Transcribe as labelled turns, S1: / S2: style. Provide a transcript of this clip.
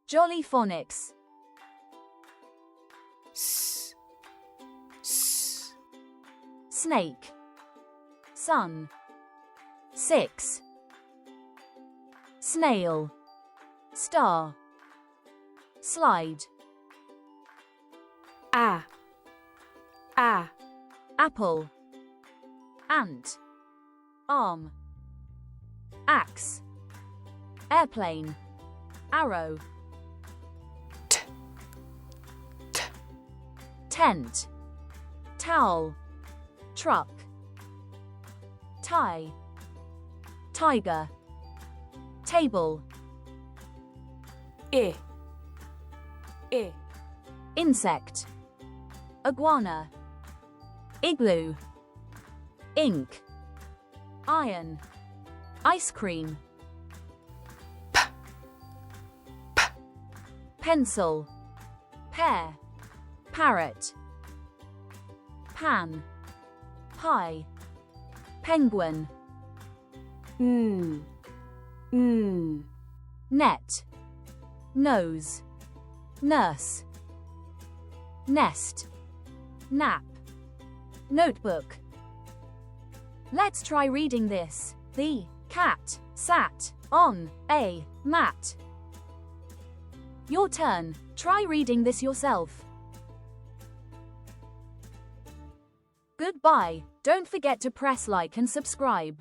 S1: Jolly phonics.
S2: S, s,
S1: Snake. Sun. 6. Snail. Star. Slide.
S2: a,
S1: Apple. Ant. Arm. Axe. Airplane. Arrow.
S2: t, t,
S1: Tent. Towel. Truck. Tie. Tiger. Table.
S2: I,
S1: Insect. Iguana. Igloo. Ink. Iron. Ice cream.
S2: p,
S1: Pencil. Pear. Parrot. Pan. Pie. Penguin.
S2: n,
S1: Net. Nose. Nurse. Nest. Nap. Notebook. Let's try reading this. The cat sat on a mat. Your turn. Try reading this yourself. Goodbye. Don't forget to press like and subscribe.